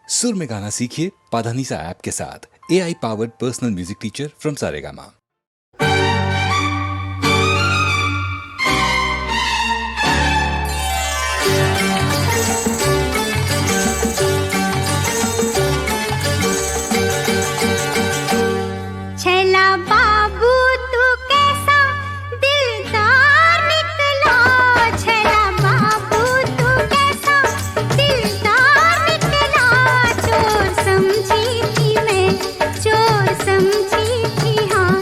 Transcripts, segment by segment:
सुर में गाना सीखिए पाधानीसा ऐप के साथ। AI powered personal music teacher from Saregama. छैला बाबू तू कैसा दिलदार निकला, छैला बाबू तू कैसा दिलदार निकला। चोर समझी थी मैं, चोर समझी थी हाँ।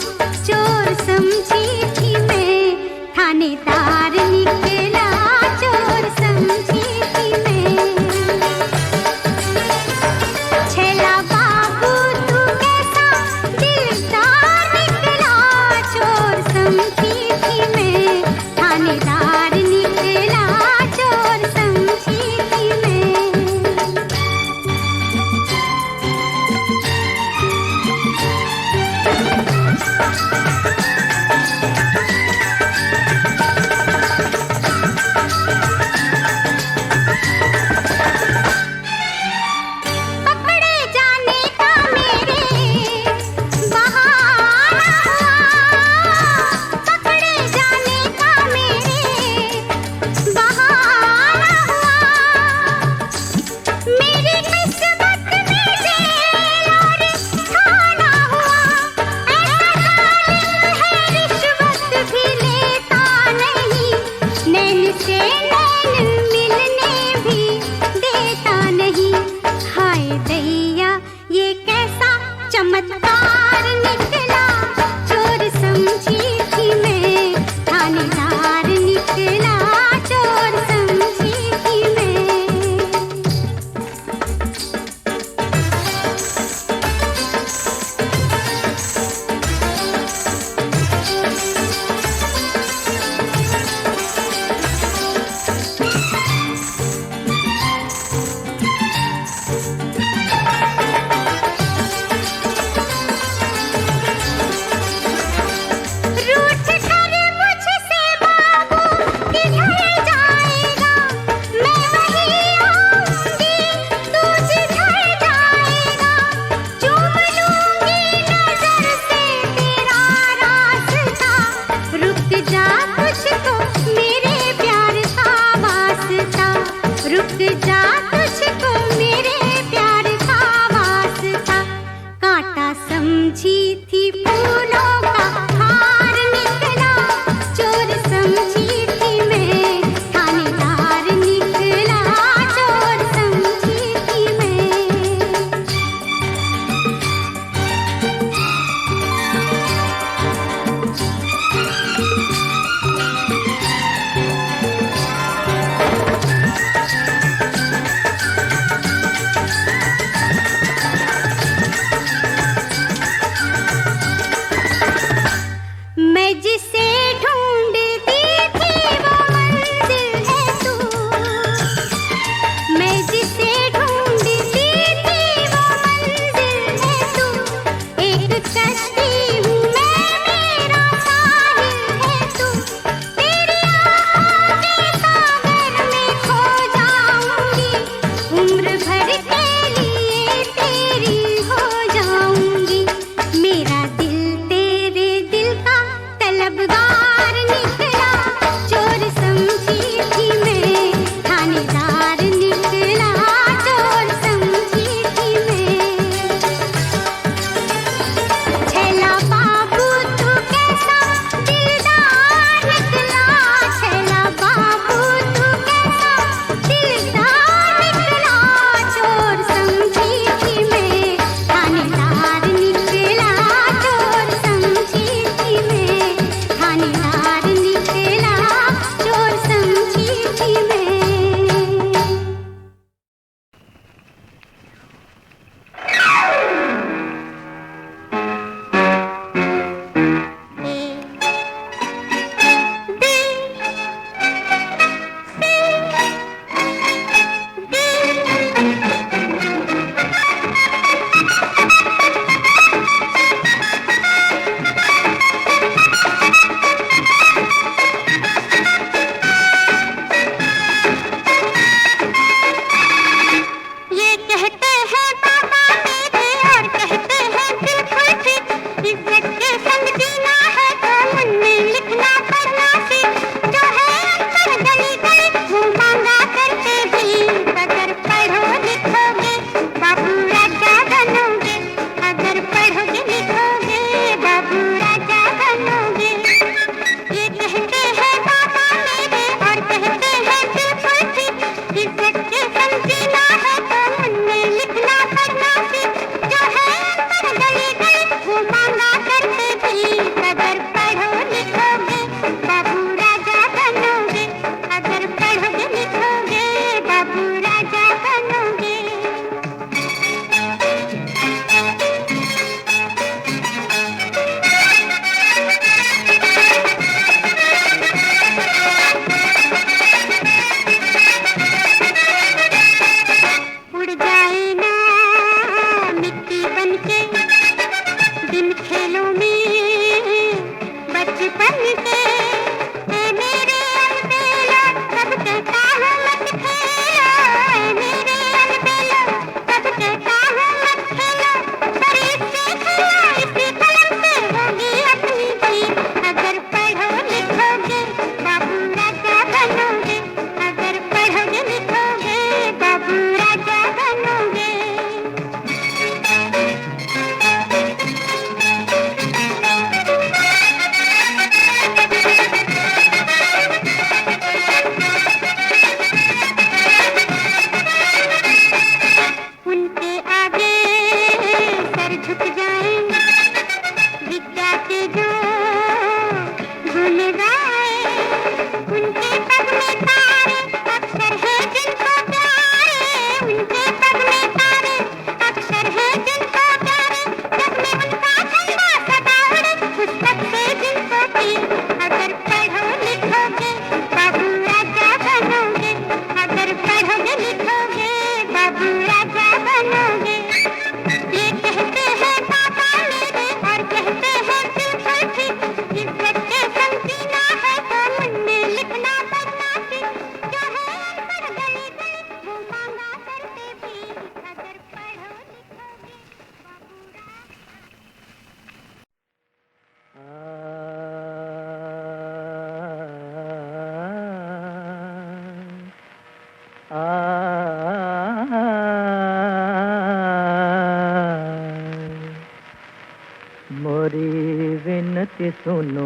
विनती सुनो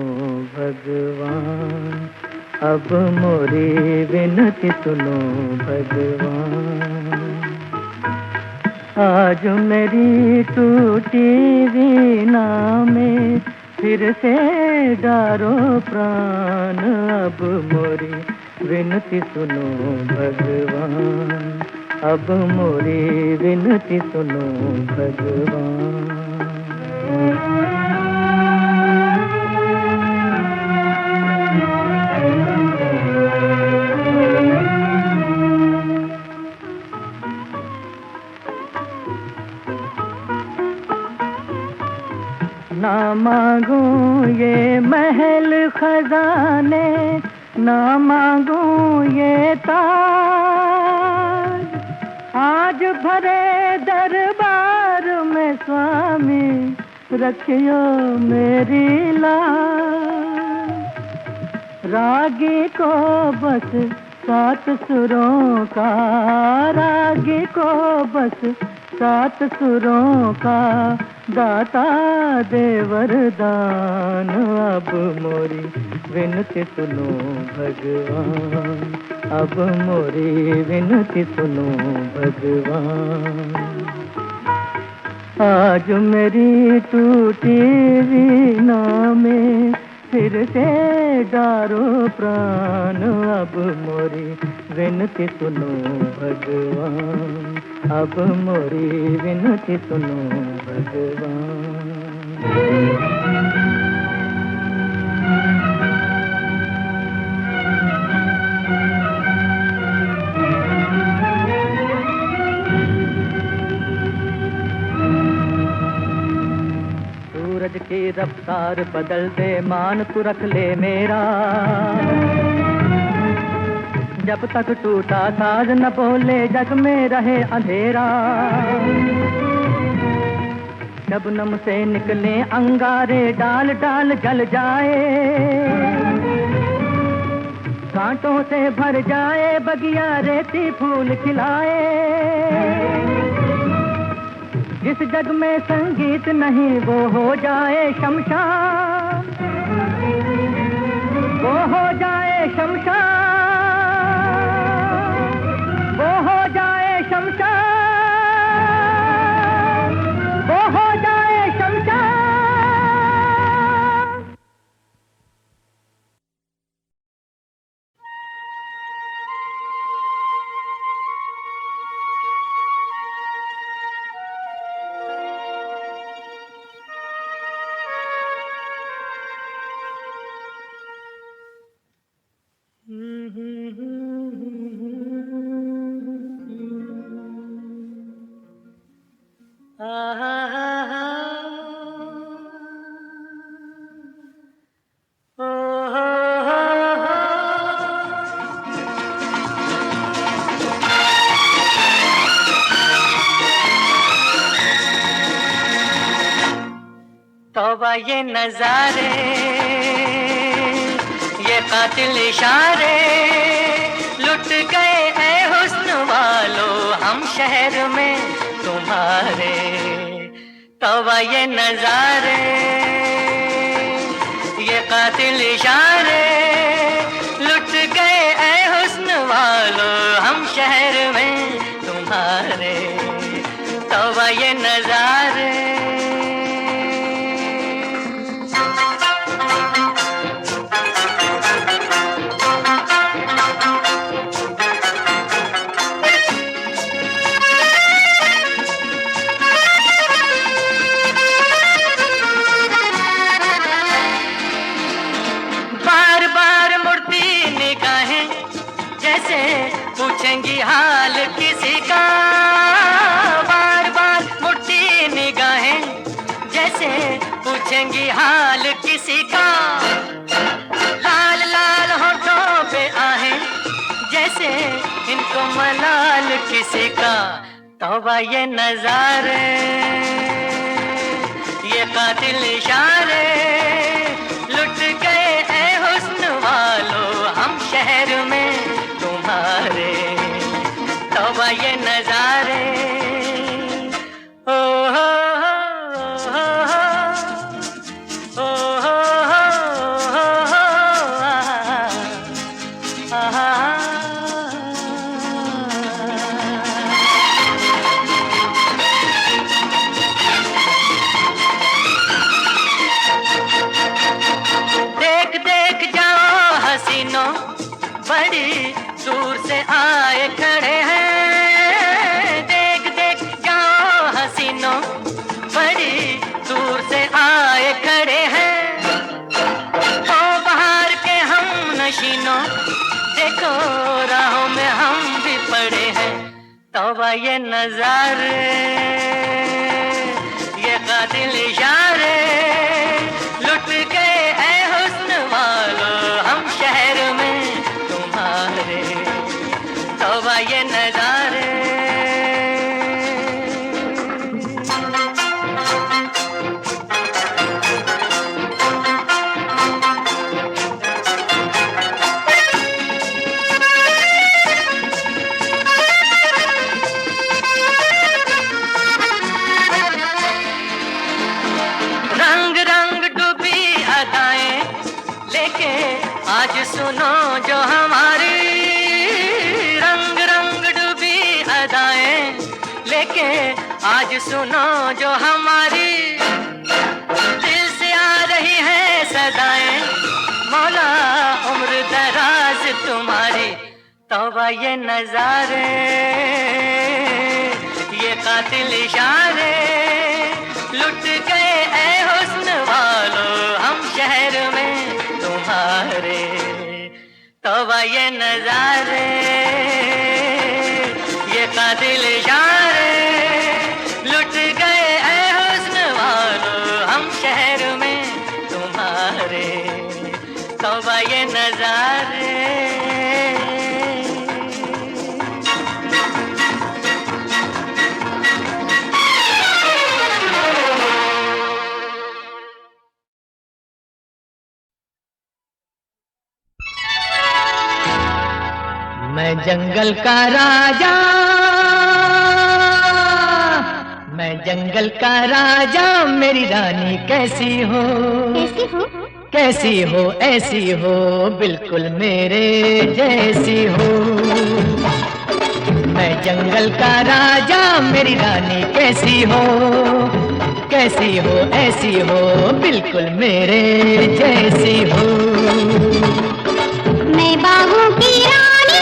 भगवान, अब मोरी विनती सुनो भगवान। आज मेरी टूटी वीणा में फिर से डारो प्राण, अब मोरी विनती सुनो भगवान, अब मोरी विनती सुनो भगवान। ना मांगू ये महल खजाने, ना मांगू ये ताज, आज भरे दरबार में स्वामी रखियो मेरी लाज। रागी को बस सात सुरों का, रागी को बस सात सुरों का दाता दे वरदान, अब मोरी विनती सुनो भगवान, अब मोरी विनती सुनो भगवान। आज मेरी टूटी वीणा में फिर से डारो प्राण, अब मोरी विनती सुनो भगवान, अब मोरी विनती सुनो भगवान। सूरज की रफ्तार बदल दे, मान तू रख ले मेरा, जब तक टूटा साज न बोले जग में रहे अंधेरा। शबनम से निकले अंगारे, डाल डाल जल जाए, कांटों से भर जाए बगिया, रेती फूल खिलाए। जिस जग में संगीत नहीं वो हो जाए शमशान, वो हो जाए शमशान, वो हो जाए शमशान, वो हो जाए शमशान। तौबा ये नजारे, ये कातिल इशारे, लुट गए ऐ हुस्न वालो हम शहर में तुम्हारे। तौबा ये नजारे, ये कातिल इशारे, लुट गए ऐ हुस्न वालो हम शहर में तुम्हारे। तौबा ये नजारे। पूछेंगी हाल किसी का, बार बार मुड़ती निगाहें जैसे पूछेंगी हाल किसी का। लाल लाल होठों पे आहें जैसे इनको मलाल किसी का। तौबा ये नजारे, ये कातिल इशारे, लुट गए ऐ हुस्न वालो हम शहर में तुम्हारे। तौबा ये नजारे। ओ हो हो हो हो हो हो। तौबा ये नजारे, ये कातिल इशारे, लुट गए ऐ हुस्न वालो हम शहर में तुम्हारे। तौबा ये नजारे। आज सुनो जो हमारी रंग रंग डूबी अदाएं, लेके आज सुनो जो हमारी दिल से आ रही है सदाएं। मौला उम्र दराज तुम्हारी। तौबा ये नजारे, ये कातिल इशारे, लुट गए ऐ हुस्न वालो हम शहर में तुम्हारे। तौबा ये नजारे, ये कातिल इशारे, लुट गए ऐ हुस्न वालो हम शहर में तुम्हारे। तौबा ये नजारे। मैं जंगल का राजा, मैं जंगल का राजा, मेरी रानी कैसी हो? कैसी हो? कैसी हो? ऐसी हो बिल्कुल मेरे जैसी हो। मैं जंगल का राजा, मेरी रानी कैसी हो? कैसी हो? ऐसी हो बिल्कुल मेरे जैसी हो। मैं बागों की रानी,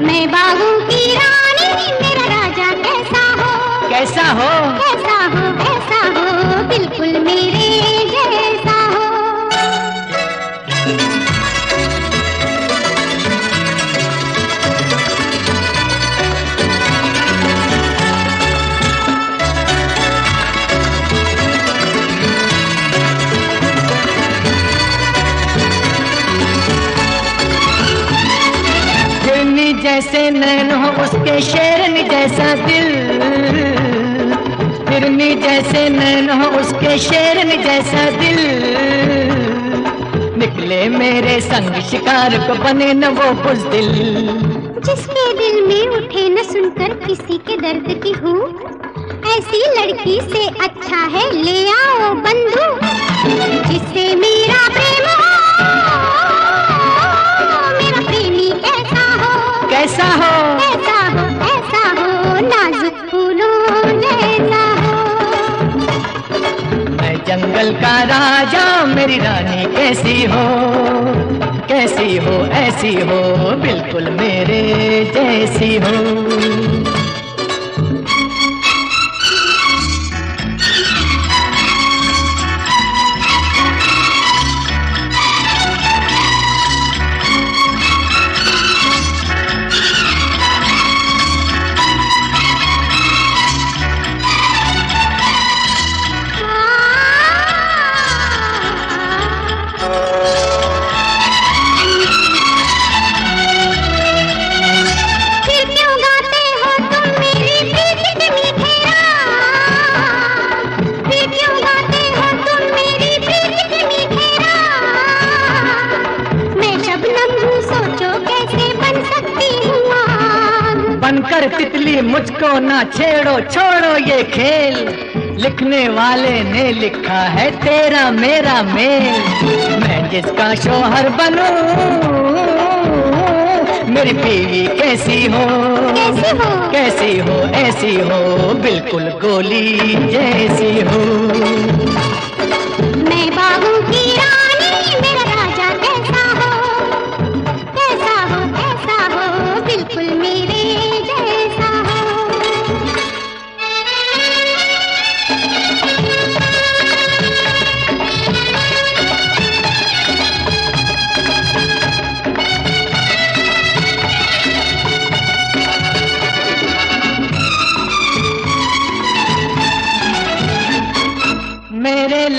मैं बागों की रानी, मेरा राजा कैसा हो? कैसा हो? कैसा हो? ऐसा हो बिल्कुल मेरे जैसा हो। जैसे नैन हो उसके शेरनी जैसा दिल, हिरनी जैसे नैन हो उसके शेरनी जैसा दिल। निकले मेरे संग शिकार को, बने न वो बुज़दिल। जिसके दिल में उठे न सुनकर किसी के दर्द की हूँ, ऐसी लड़की से अच्छा है ले आओ बंधु। जिससे मेरा प्रेम हो, मेरा प्रेमी कैसा हो? कैसा हो? ऐसा हो, ऐसा हो नाजुक फूलों जैसा हो। मैं जंगल का राजा, मेरी रानी कैसी हो? कैसी हो? ऐसी हो बिल्कुल मेरे जैसी हो। बनकर तितली मुझको ना छेड़ो, छोड़ो ये खेल। लिखने वाले ने लिखा है तेरा मेरा मेल। मैं जिसका शौहर बनूं, मेरी बीवी कैसी हो? कैसी हो? कैसी हो? ऐसी हो बिल्कुल गोली जैसी हो। मैं बागों की रानी, मेरा राजा कैसा हो? कैसा हो? ऐसा हो बिल्कुल मेरे जैसा हो।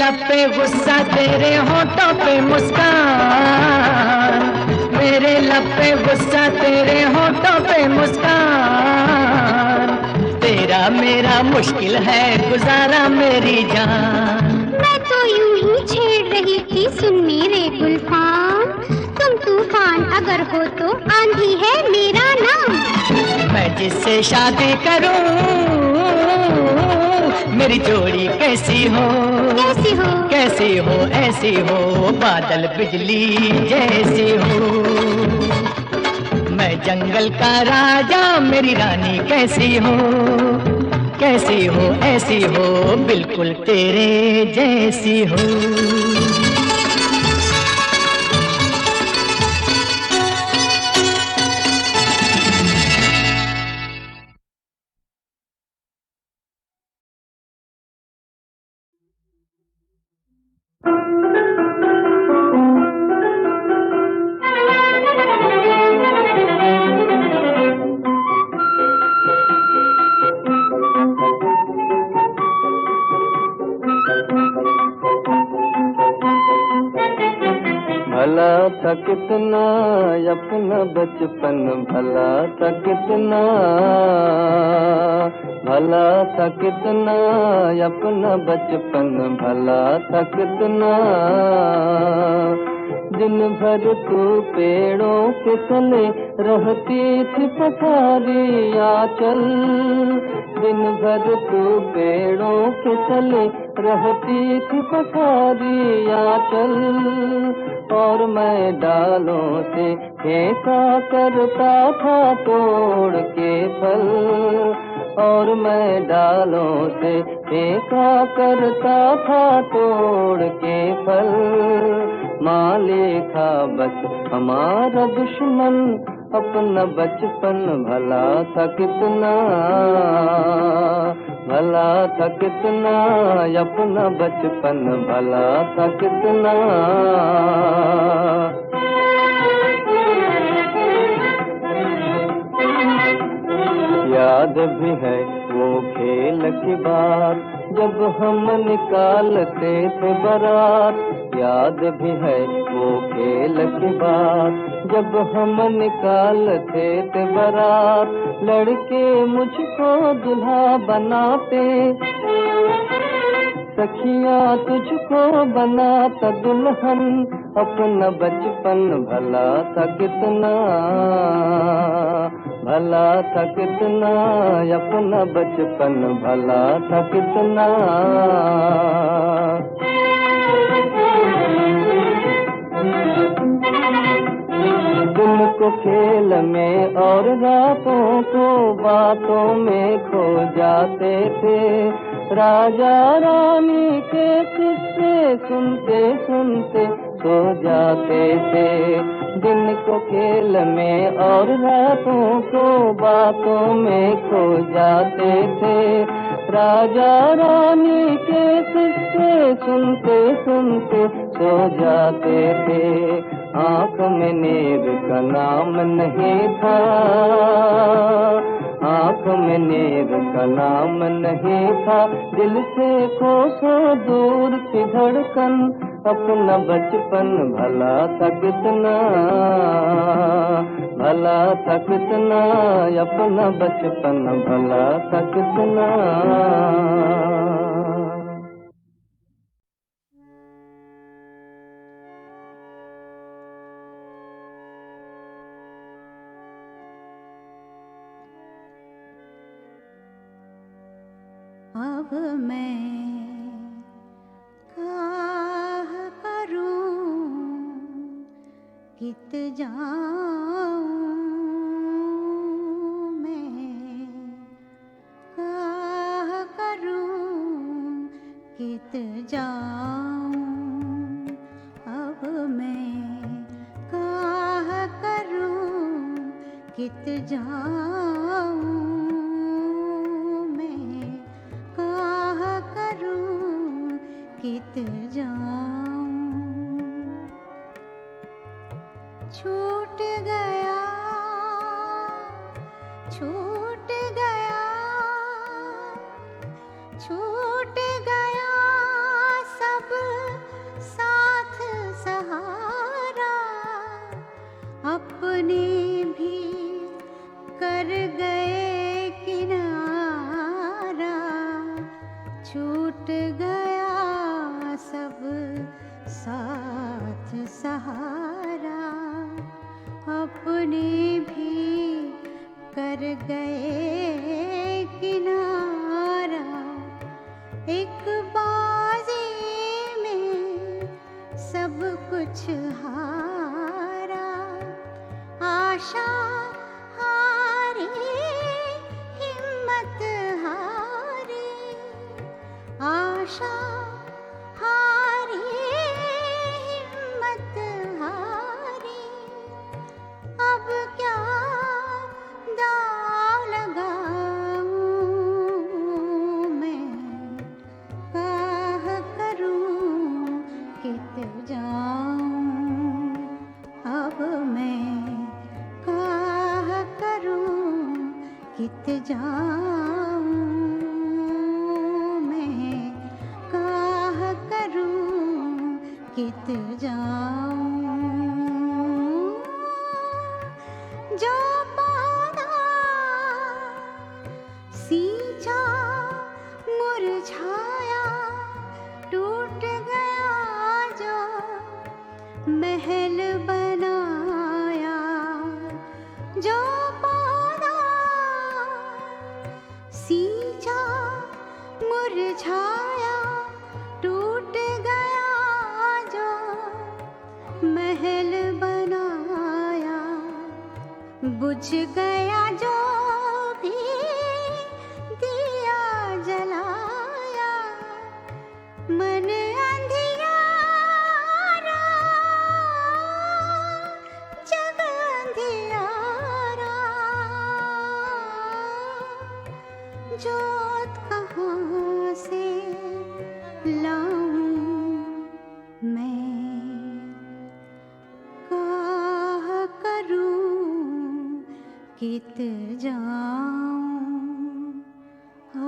लब पे गुस्सा, तेरे होठों पे मुस्कान। मेरे लब पे गुस्सा, तेरे होठों पे मुस्कान। तेरा मेरा मुश्किल है गुजारा मेरी जान। मैं तो यूं ही छेड़ रही थी सुन मेरे गुलफाम, तुम तूफान अगर हो तो आंधी है मेरा नाम। मैं जिससे शादी करूं मेरी जोड़ी कैसी हो, कैसी हो, कैसी हो, ऐसी हो बादल बिजली जैसी हो। मैं जंगल का राजा मेरी रानी कैसी हो, कैसी हो, ऐसी हो बिल्कुल तेरे जैसी हो। भला था कितना अपना बचपन, भला था कितना, भला था कितना अपना बचपन, भला था कितना। दिन भर तू पेड़ों के तले रहती थी पसारी आंचल, दिन भर तू पेड़ों के तले रहती थी पसारी आंचल। और मैं डालों से फेंका करता था तोड़ के फल, और मैं डालों से फेंका करता था तोड़ के फल। माली था बस हमारा दुश्मन अपना बचपन, भला था कितना, भला था कितना अपना बचपन, भला था कितना। याद भी है वो खेल की बात जब हम निकालते थे बारात, याद भी है वो खेल की बात जब हम निकालते थे बारात। लड़के मुझको दुल्हा बनाते, सखियाँ तुझको बनाता दुल्हन, अपना बचपन भला था कितना, भला था कितना अपना बचपन, भला था कितना। दिन को खेल में और रातों को बातों में खो जाते थे, राजा रानी के किस्से सुनते सुनते सो जाते थे। दिन को खेल में और रातों को बातों में खो जाते थे, राजा रानी के किस्से सुनते सुनते सो जाते थे। आँख में नीर का नाम नहीं था, आँख में नीर का नाम नहीं था, दिल से कोसों दूर की धड़कन, अपना बचपन भला था कितना, भला था कितना अपना बचपन, भला था कितना। अब मैं काह करूं कित जाऊं, मैं काह करूं कित जाऊं। अब मैं काह करूं कित जाऊं, कित जाऊं। छूट गया, छूट गया, छूट गया सब जाऊं मैं, काह करूं कित जाऊं। जो पौधा सींचा मुरझाया टूट गया, जो महल बनाया। जो पौधा सींचा मुरझाया टूट गया, जो महल बनाया। बुझ गया जो भी दिया जलाया, मन अंधियारा जग अंधियारा। जोत कहाँ से लाऊं मैं, काह करूं कित जाऊं।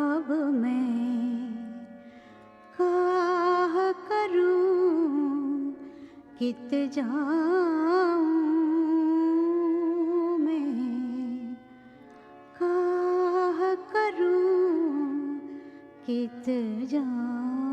अब मैं काह करूं कित जाऊं मैं, काह करूं कित जाऊं।